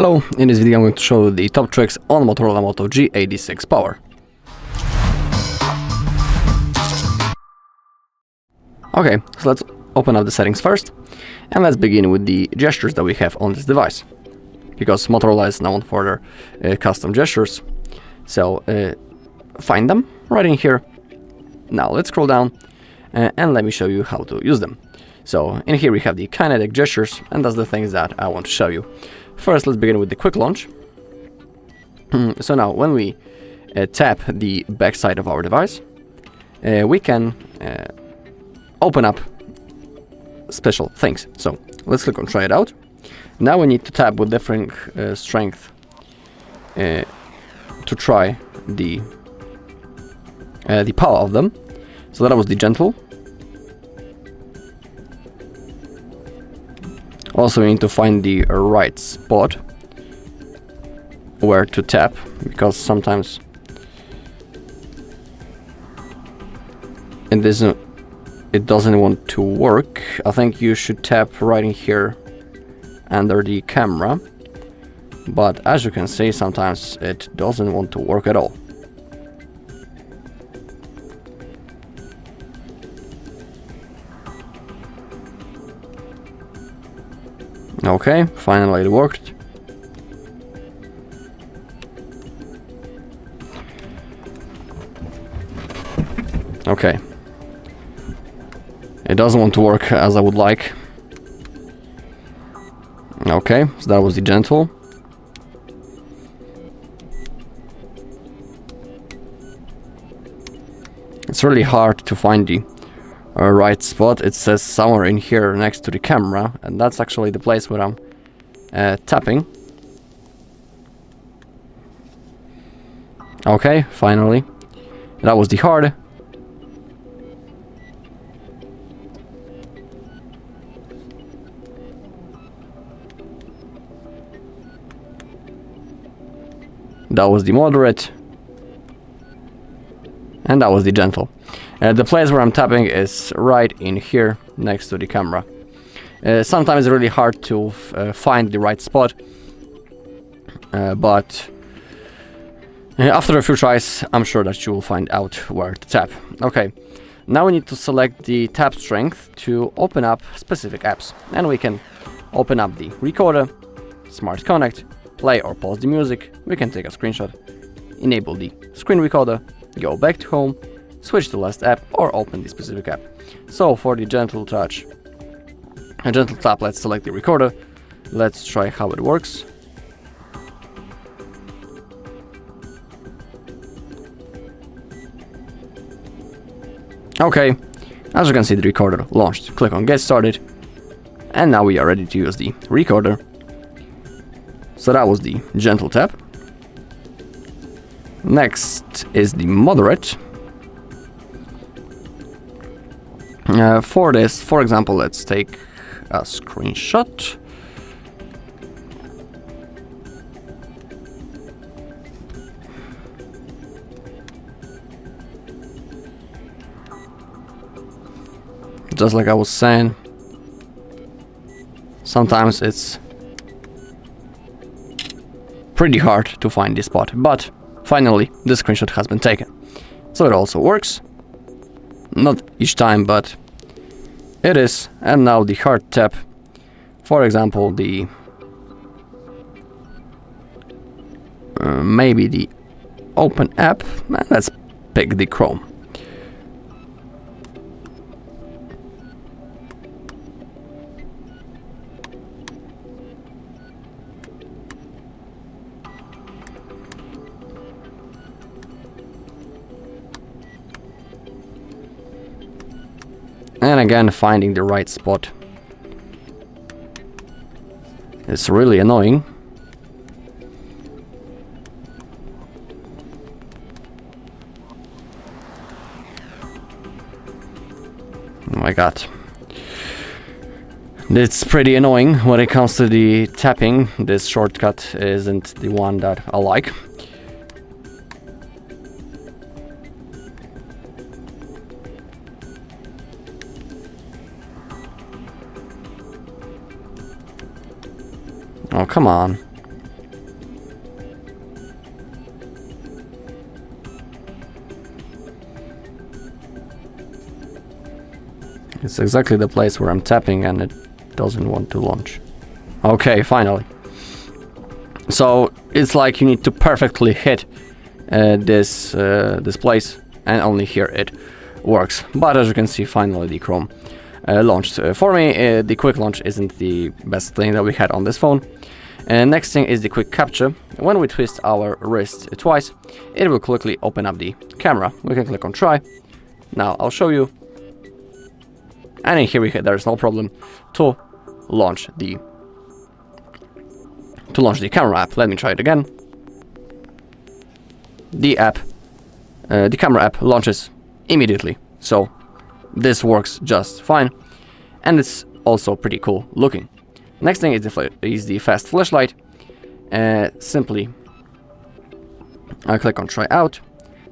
Hello, in this video I'm going to show you the top tricks on Motorola Moto G86 Power. Okay, so let's open up the settings first, and let's begin with the gestures that we have on this device, because Motorola is known for their custom gestures. So find them right in here. Now let's scroll down and let me show you how to use them. So in here we have the kinetic gestures, and that's the things that I want to show you. First, let's begin with the quick launch. So now when we tap the back side of our device, we can open up special things. So let's click on try it out. Now we need to tap with different strength to try the power of them. So that was the gentle. Also, we need to find the right spot where to tap, because sometimes it doesn't want to work. I think you should tap right in here under the camera, but as you can see, sometimes it doesn't want to work at all. Okay, finally it worked. Okay. It doesn't want to work as I would like. Okay, so that was the gentle. It's really hard to find the right spot. It says somewhere in here next to the camera, and that's actually the place where I'm tapping. Okay, finally. That was the hard. That was the moderate. And that was the gentle. The place where I'm tapping is right in here next to the camera. Sometimes it's really hard to find the right spot, but after a few tries I'm sure that you will find out where to tap. Okay, now we need to select the tap strength to open up specific apps, and we can open up the recorder, smart connect, play or pause the music, we can take a screenshot, enable the screen recorder, go back to home, switch to last app, or open the specific app. So for the gentle touch, a gentle tap, let's select the recorder. Let's try how it works. Okay, as you can see, the recorder launched. Click on get started, and now we are ready to use the recorder. So that was the gentle tap. Next is the moderate. For this, for example, let's take a screenshot. Just like I was saying, sometimes it's pretty hard to find this spot, but finally the screenshot has been taken. So it also works. Not each time, but it is. And now the hard tap, for example, the maybe the open app, and let's pick the Chrome. And again, finding the right spot is really annoying. Oh my god. It's pretty annoying when it comes to the tapping. This shortcut isn't the one that I like. Oh, come on. It's exactly the place where I'm tapping and it doesn't want to launch. Okay, finally. So it's like you need to perfectly hit this place, and only here it works. But as you can see, finally the Chrome launched. For me, the quick launch isn't the best thing that we had on this phone. Next thing is the quick capture. When we twist our wrist twice, it will quickly open up the camera. We can click on try. Now I'll show you. And in here there's no problem to launch the camera app. Let me try it again. The camera app launches immediately. So this works just fine, and it's also pretty cool looking. Next thing is the fast flashlight. Simply I click on try out.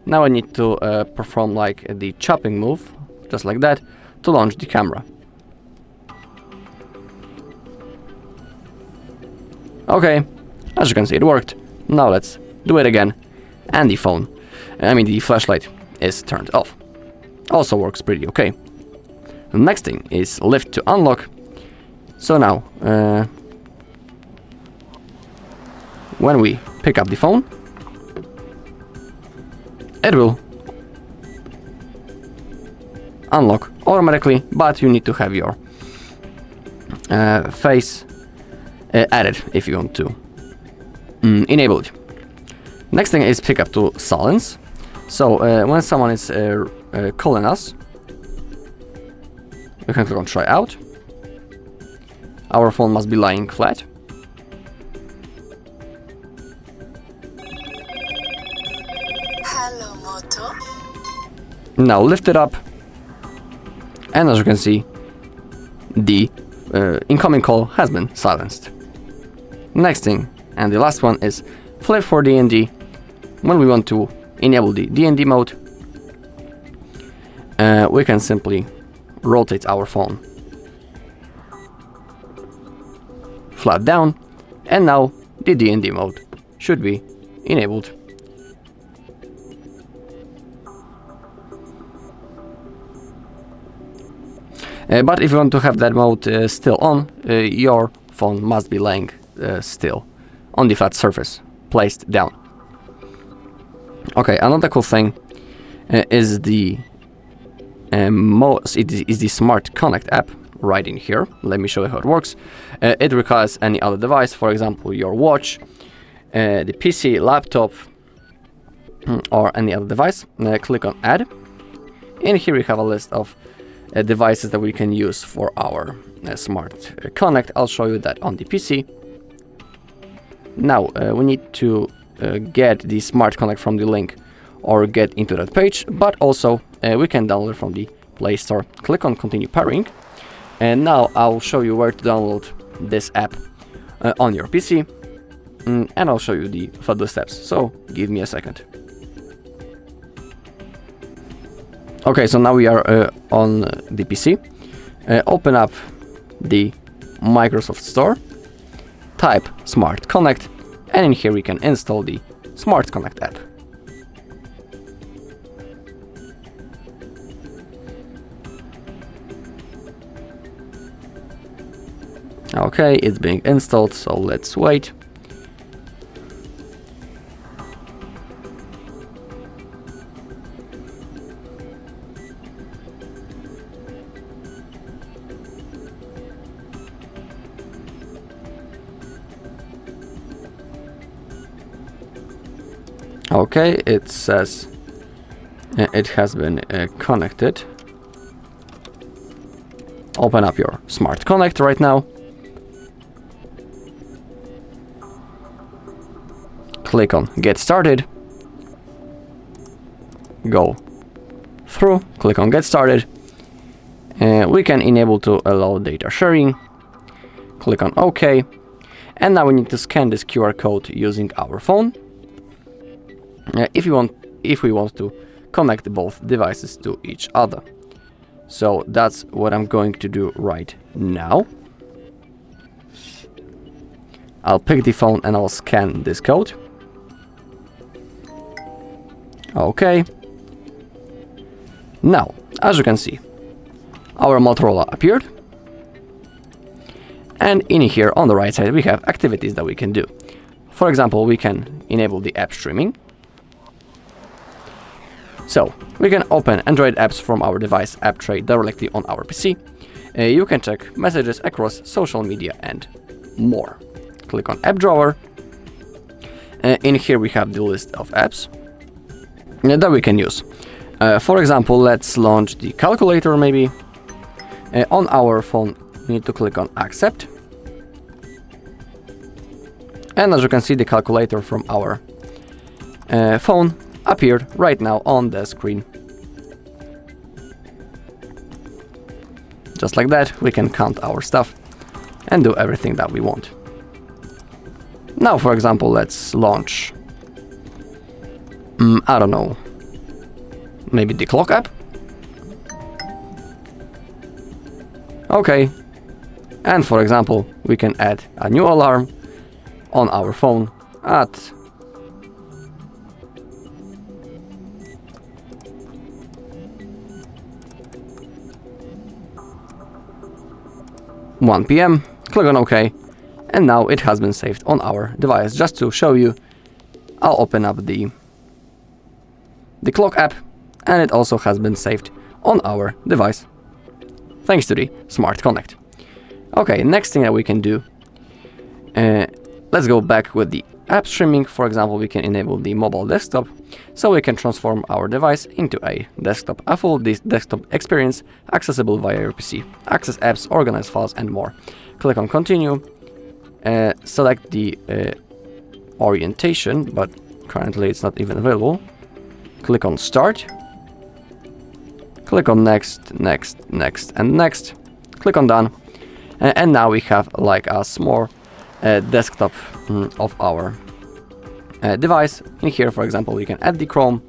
Now I need to perform like the chopping move, just like that, to launch the camera. Okay, as you can see, it worked. Now let's do it again, and the flashlight is turned off. Also works pretty okay. The next thing is lift to unlock. So now, when we pick up the phone, it will unlock automatically, but you need to have your face added if you want to enable it. Next thing is pick up to silence. So when someone is calling us, we can click on try out. Our phone must be lying flat. Hello, Moto. Now lift it up, and as you can see, the incoming call has been silenced. Next thing, and the last one, is flip for DND. When we want to enable the DND mode, we can simply rotate our phone flat down, and now the DND mode should be enabled. But if you want to have that mode still on, your phone must be laying still on the flat surface, placed down. Okay, another cool thing is the Smart Connect app right in here. Let me show you how it works. It requires any other device, for example your watch, the PC, laptop, or any other device. Click on add. In here we have a list of devices that we can use for our Smart Connect. I'll show you that on the PC. Now we need to get the Smart Connect from the link or get into that page, but also we can download from the Play Store. Click on continue pairing, and now I'll show you where to download this app on your PC, and I'll show you the further steps, so give me a second. Okay, so now we are on the PC. Open up the Microsoft Store, type Smart Connect, and in here we can install the Smart Connect app. Okay, it's being installed, so let's wait. Okay, it says it has been connected. Open up your Smart Connect right now. Click on Get Started. Go through, click on Get Started. We can enable to allow data sharing. Click on OK. And now we need to scan this QR code using our phone. If we want to connect both devices to each other. So that's what I'm going to do right now. I'll pick the phone and I'll scan this code. Okay. Now, as you can see, our Motorola appeared. And in here on the right side we have activities that we can do. For example, we can enable the app streaming. So we can open Android apps from our device app tray directly on our PC. You can check messages across social media and more. Click on app drawer. In here we have the list of apps that we can use. For example, let's launch the calculator maybe. On our phone we need to click on accept. And as you can see, the calculator from our phone appeared right now on the screen. Just like that, we can count our stuff and do everything that we want. Now, for example, let's launch, I don't know, maybe the clock app? Okay. And for example, we can add a new alarm on our phone at 1 p.m. Click on OK, and now it has been saved on our device. Just to show you, I'll open up the clock app, and it also has been saved on our device, thanks to the Smart Connect. Okay, next thing that we can do, let's go back with the app streaming. For example, we can enable the mobile desktop, so we can transform our device into a desktop, a full desktop experience accessible via your PC. Access apps, organize files, and more. Click on continue, select the orientation, but currently it's not even available. Click on start, click on next, next, next, and next. Click on done, and now we have like a small desktop of our device. In here, for example, we can add the Chrome,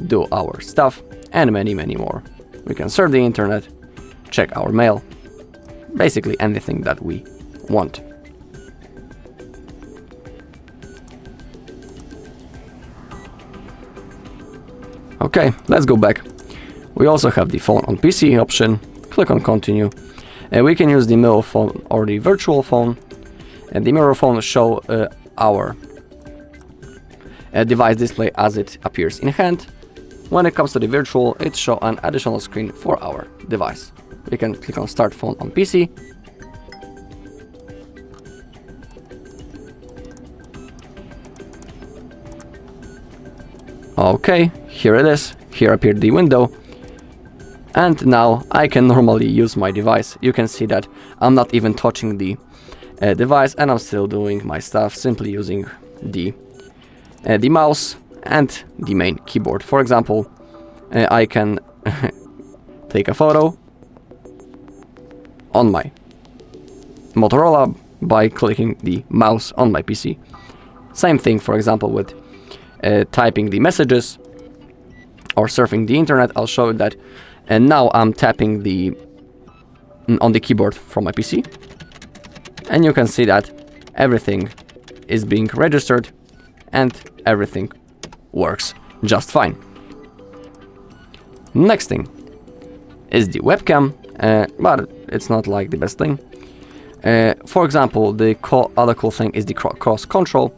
do our stuff, and many more. We can surf the internet, check our mail, basically anything that we want. Okay, let's go back. We also have the phone on PC option. Click on continue. We can use the mirror phone or the virtual phone. And the mirror phone show our device display as it appears in hand. When it comes to the virtual, it shows an additional screen for our device. We can click on start phone on PC. Okay, here it is. Here appeared the window. And now I can normally use my device. You can see that I'm not even touching the device, and I'm still doing my stuff simply using the mouse and the main keyboard. For example, I can take a photo on my Motorola by clicking the mouse on my PC. Same thing, for example, with typing the messages or surfing the internet. I'll show you that. And now I'm tapping on the keyboard from my PC. And you can see that everything is being registered and everything works just fine. Next thing is the webcam, but it's not like the best thing. For example, the other cool thing is the cross control.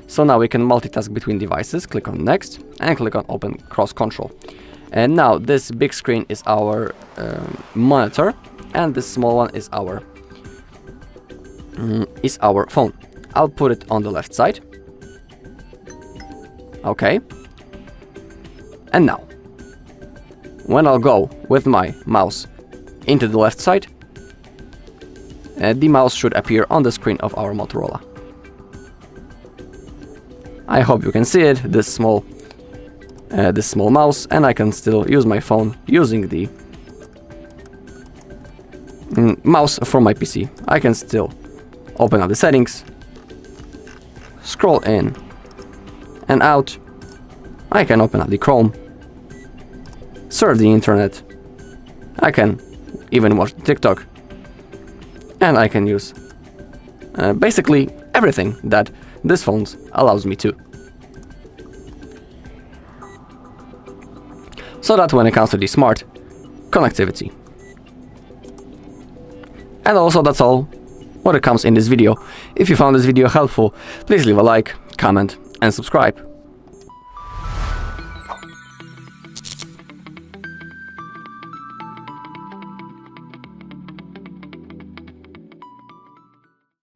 So now we can multitask between devices. Click on next and click on open cross control. And now this big screen is our monitor, and this small one is our phone. I'll put it on the left side. Okay. And now, when I'll go with my mouse into the left side, the mouse should appear on the screen of our Motorola. I hope you can see it, this small mouse, and I can still use my phone using the mouse from my PC. I can still open up the settings, scroll in and out. I can open up the Chrome, surf the internet. I can even watch TikTok, and I can use basically everything that this phone allows me to. So that when it comes to the smart connectivity, And also that's all what it comes in this video. If you found this video helpful, please leave a like, comment and subscribe.